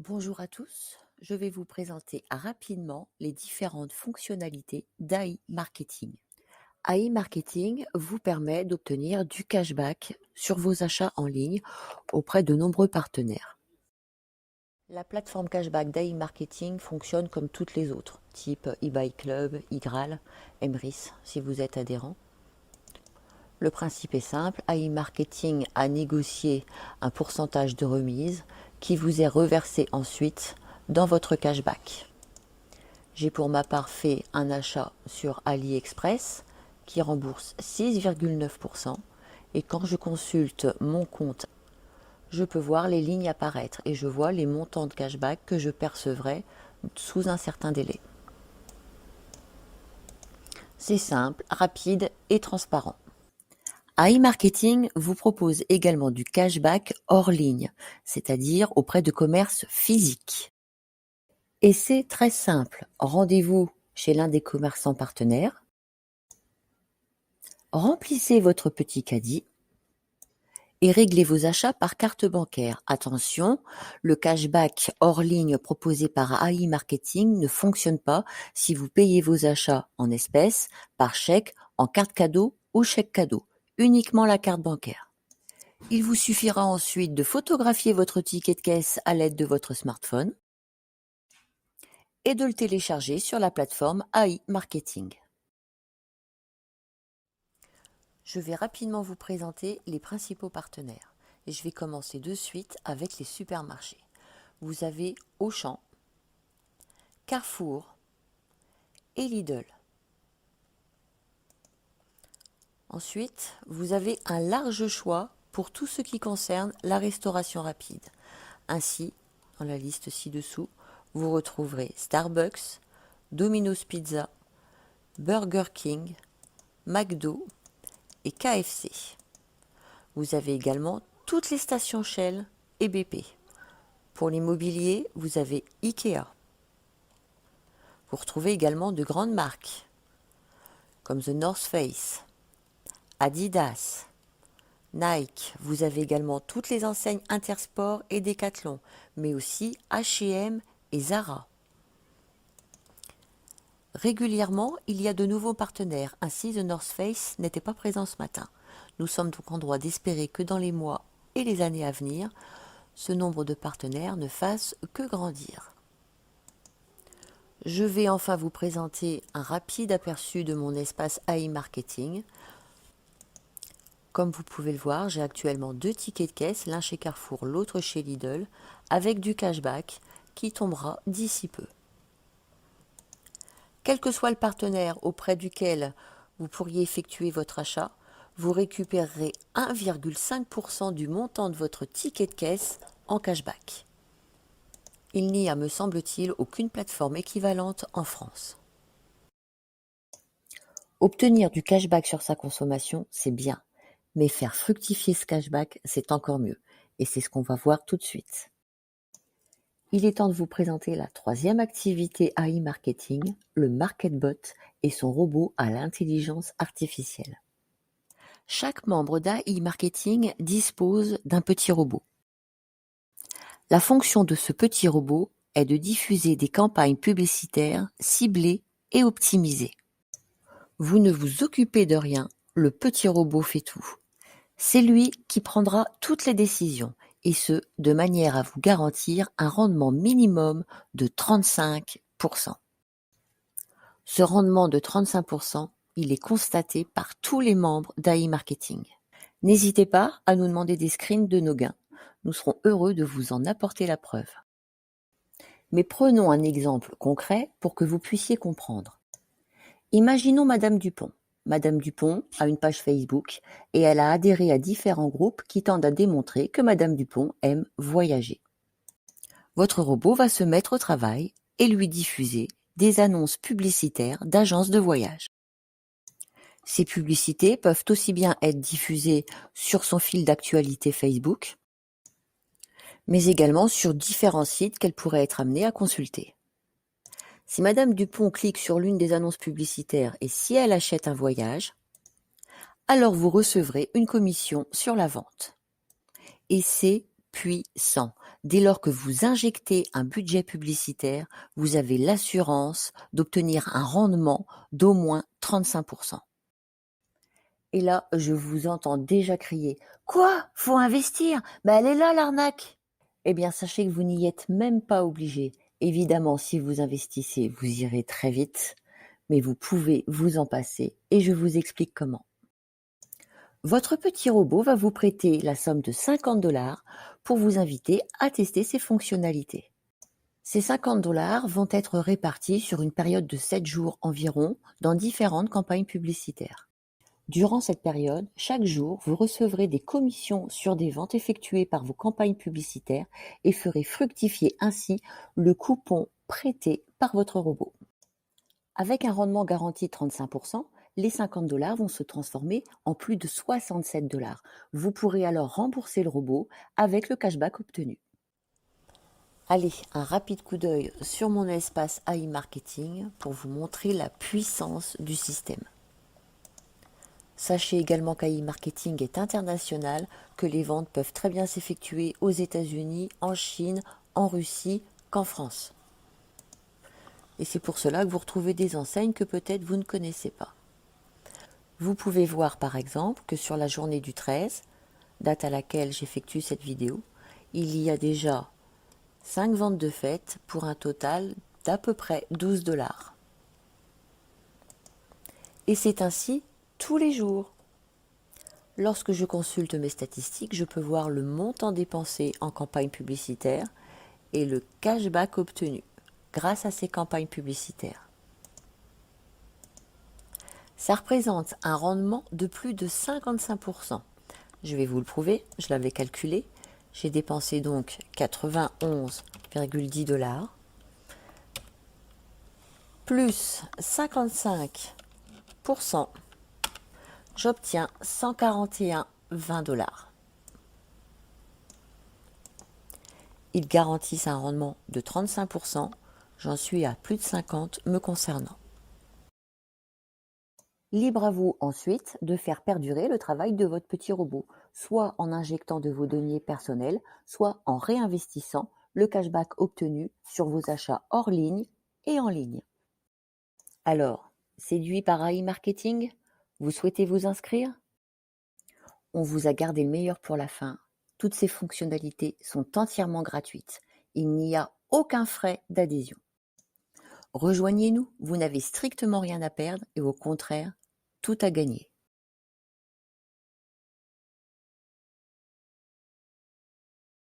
Bonjour à tous, je vais vous présenter rapidement les différentes fonctionnalités d'AI Marketing. AI Marketing vous permet d'obtenir du cashback sur vos achats en ligne auprès de nombreux partenaires. La plateforme cashback d'AI Marketing fonctionne comme toutes les autres, type eBay Club, iGral, Emrys si vous êtes adhérent. Le principe est simple, AI Marketing a négocié un pourcentage de remise qui vous est reversé ensuite dans votre cashback. J'ai pour ma part fait un achat sur AliExpress qui rembourse 6,9% et quand je consulte mon compte, je peux voir les lignes apparaître et je vois les montants de cashback que je percevrai sous un certain délai. C'est simple, rapide et transparent. AI Marketing vous propose également du cashback hors ligne, c'est-à-dire auprès de commerces physiques. Et c'est très simple, rendez-vous chez l'un des commerçants partenaires, remplissez votre petit caddie et réglez vos achats par carte bancaire. Attention, le cashback hors ligne proposé par AI Marketing ne fonctionne pas si vous payez vos achats en espèces, par chèque, en carte cadeau ou chèque cadeau. Uniquement la carte bancaire. Il vous suffira ensuite de photographier votre ticket de caisse à l'aide de votre smartphone et de le télécharger sur la plateforme AI Marketing. Je vais rapidement vous présenter les principaux partenaires et je vais commencer de suite avec les supermarchés. Vous avez Auchan, Carrefour et Lidl. Ensuite, vous avez un large choix pour tout ce qui concerne la restauration rapide. Ainsi, dans la liste ci-dessous, vous retrouverez Starbucks, Domino's Pizza, Burger King, McDo et KFC. Vous avez également toutes les stations Shell et BP. Pour l'immobilier, vous avez Ikea. Vous retrouvez également de grandes marques comme The North Face, Adidas, Nike. Vous avez également toutes les enseignes Intersport et Decathlon, mais aussi H&M et Zara. Régulièrement, il y a de nouveaux partenaires, ainsi The North Face n'était pas présent ce matin. Nous sommes donc en droit d'espérer que dans les mois et les années à venir, ce nombre de partenaires ne fasse que grandir. Je vais enfin vous présenter un rapide aperçu de mon espace AI Marketing. Comme vous pouvez le voir, j'ai actuellement 2 tickets de caisse, l'un chez Carrefour, l'autre chez Lidl, avec du cashback qui tombera d'ici peu. Quel que soit le partenaire auprès duquel vous pourriez effectuer votre achat, vous récupérerez 1,5% du montant de votre ticket de caisse en cashback. Il n'y a, me semble-t-il, aucune plateforme équivalente en France. Obtenir du cashback sur sa consommation, c'est bien, mais faire fructifier ce cashback, c'est encore mieux. Et c'est ce qu'on va voir tout de suite. Il est temps de vous présenter la troisième activité AI Marketing, le MarketBot et son robot à l'intelligence artificielle. Chaque membre d'AI Marketing dispose d'un petit robot. La fonction de ce petit robot est de diffuser des campagnes publicitaires ciblées et optimisées. Vous ne vous occupez de rien, le petit robot fait tout. C'est lui qui prendra toutes les décisions, et ce, de manière à vous garantir un rendement minimum de 35%. Ce rendement de 35%, il est constaté par tous les membres d'AI Marketing. N'hésitez pas à nous demander des screens de nos gains. Nous serons heureux de vous en apporter la preuve. Mais prenons un exemple concret pour que vous puissiez comprendre. Imaginons Madame Dupont. Madame Dupont a une page Facebook et elle a adhéré à différents groupes qui tendent à démontrer que Madame Dupont aime voyager. Votre robot va se mettre au travail et lui diffuser des annonces publicitaires d'agences de voyage. Ces publicités peuvent aussi bien être diffusées sur son fil d'actualité Facebook, mais également sur différents sites qu'elle pourrait être amenée à consulter. Si Madame Dupont clique sur l'une des annonces publicitaires et si elle achète un voyage, alors vous recevrez une commission sur la vente. Et c'est puissant. Dès lors que vous injectez un budget publicitaire, vous avez l'assurance d'obtenir un rendement d'au moins 35%. Et là, je vous entends déjà crier: «Quoi? Faut investir? Bah elle est là l'arnaque!» Eh bien, sachez que vous n'y êtes même pas obligé. Évidemment, si vous investissez, vous irez très vite, mais vous pouvez vous en passer et je vous explique comment. Votre petit robot va vous prêter la somme de 50 $ pour vous inviter à tester ses fonctionnalités. Ces 50 $ vont être répartis sur une période de 7 jours environ dans différentes campagnes publicitaires. Durant cette période, chaque jour, vous recevrez des commissions sur des ventes effectuées par vos campagnes publicitaires et ferez fructifier ainsi le coupon prêté par votre robot. Avec un rendement garanti de 35%, les 50 $ vont se transformer en plus de 67 $. Vous pourrez alors rembourser le robot avec le cashback obtenu. Allez, un rapide coup d'œil sur mon espace AI Marketing pour vous montrer la puissance du système. Sachez également qu'AI Marketing est international, que les ventes peuvent très bien s'effectuer aux États-Unis, en Chine, en Russie, qu'en France. Et c'est pour cela que vous retrouvez des enseignes que peut-être vous ne connaissez pas. Vous pouvez voir par exemple que sur la journée du 13, date à laquelle j'effectue cette vidéo, il y a déjà 5 ventes de fête pour un total d'à peu près 12 $. Et c'est ainsi tous les jours. Lorsque je consulte mes statistiques, je peux voir le montant dépensé en campagne publicitaire et le cashback obtenu grâce à ces campagnes publicitaires. Ça représente un rendement de plus de 55%. Je vais vous le prouver, je l'avais calculé. J'ai dépensé donc 91,10 $ plus 55%. J'obtiens 141,20 $. Ils garantissent un rendement de 35%. J'en suis à plus de 50 me concernant. Libre à vous ensuite de faire perdurer le travail de votre petit robot, soit en injectant de vos données personnelles, soit en réinvestissant le cashback obtenu sur vos achats hors ligne et en ligne. Alors, séduit par AI Marketing? Vous souhaitez vous inscrire? On vous a gardé le meilleur pour la fin. Toutes ces fonctionnalités sont entièrement gratuites. Il n'y a aucun frais d'adhésion. Rejoignez-nous, vous n'avez strictement rien à perdre et au contraire, tout à gagner.